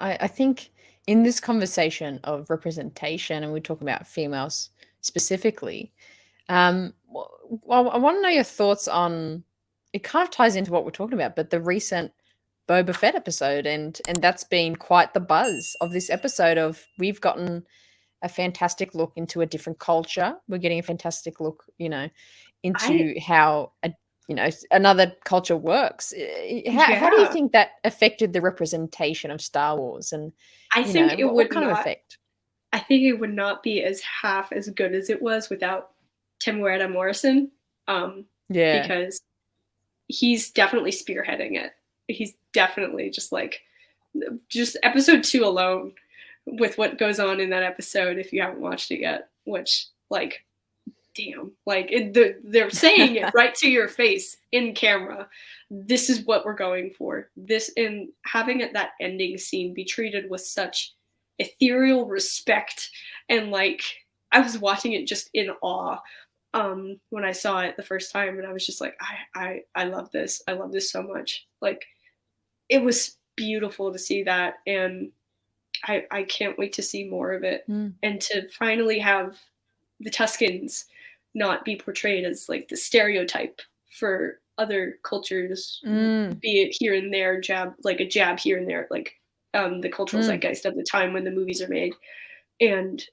I think in this conversation of representation, and we're talking about females specifically, well, I want to know your thoughts on. It kind of ties into what we're talking about, but the recent Boba Fett episode, and that's been quite the buzz of this episode. Of we've gotten a fantastic look into a different culture. We're getting a fantastic look, I into how another culture works. How do you Yeah. think that affected the representation of Star Wars, and I think it what would kind of not effect? I think it would not be as half as good as it was without Temuera Morrison, um, Yeah. because he's definitely spearheading it. He's definitely just episode 2 alone with what goes on in that episode if you haven't watched it yet, which, like, damn, like, they're saying it right to your face in camera. This is what we're going for. This, and having that ending scene be treated with such ethereal respect, and like, I was watching it just in awe when I saw it the first time, and I was just like, I love this. I love this so much. Like, it was beautiful to see that, and I can't wait to see more of it, Mm, and to finally have the Tuscans not be portrayed as like the stereotype for other cultures, mm, be it here and there, a jab here and there, like the cultural mm, zeitgeist of the time when the movies are made, and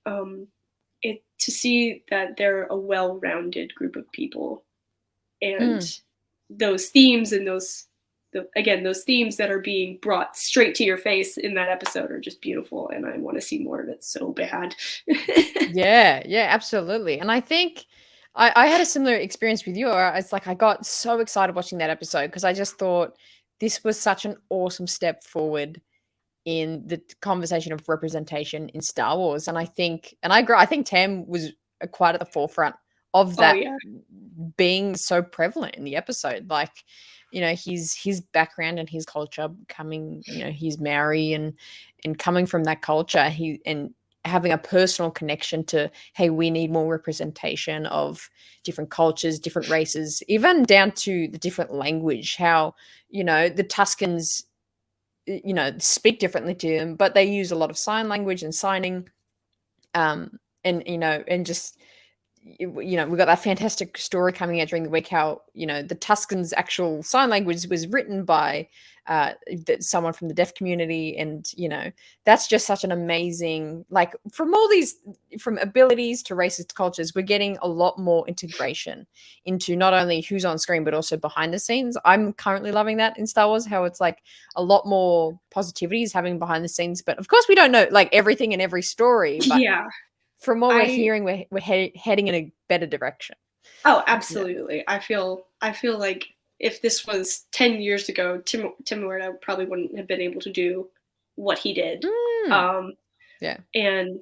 it to see that they're a well-rounded group of people, and mm. those themes and those themes that are being brought straight to your face in that episode are just beautiful, and I want to see more of it so bad. Yeah, yeah, absolutely. And I think I had a similar experience with you. Or it's like I got so excited watching that episode because I just thought this was such an awesome step forward in the conversation of representation in Star Wars. And I think Tam was quite at the forefront of Oh that yeah. being so prevalent in the episode. Like, his background and his culture coming, he's Maori and coming from that culture, he and having a personal connection to, hey, we need more representation of different cultures, different races, even down to the different language, how, the Tuscans speak differently to them, but they use a lot of sign language and signing, and and just we got that fantastic story coming out during the week, how the Tuscans actual sign language was written by someone from the deaf community, and that's just such an amazing, like, from all these, from abilities to races to cultures, we're getting a lot more integration into not only who's on screen but also behind the scenes. I'm currently loving that in Star Wars, how it's like a lot more positivity is happening behind the scenes, but of course we don't know like everything in every story, but Yeah. from what we're I hearing, we're heading in a better direction. Oh, Yeah. absolutely. I feel like if this was 10 years ago, Tim Morita probably wouldn't have been able to do what he did. Mm. Um, Yeah. and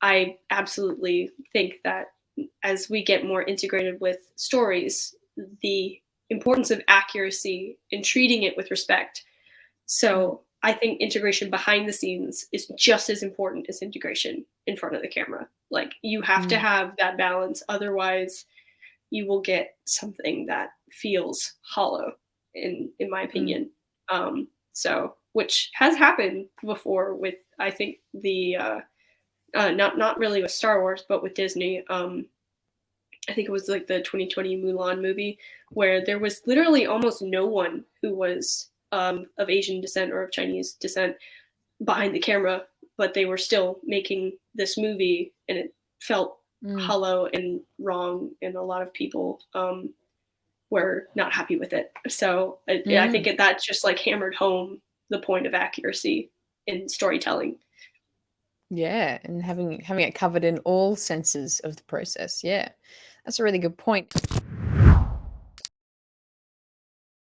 I absolutely think that as we get more integrated with stories, the importance of accuracy and treating it with respect. Mm. So I think integration behind the scenes is just as important as integration in front of the camera. Like, you have to Mm. have that balance, otherwise you will get something that feels hollow, in my Mm. opinion. So, which has happened before with, I think, the not really with Star Wars, but with Disney. I think it was like the 2020 Mulan movie, where there was literally almost no one who was of Asian descent or of Chinese descent behind the camera, but they were still making this movie, and it felt Mm. hollow and wrong, and a lot of people were not happy with it. So I think Mm. that just like hammered home the point of accuracy in storytelling. Yeah, and having it covered in all senses of the process. Yeah, that's a really good point.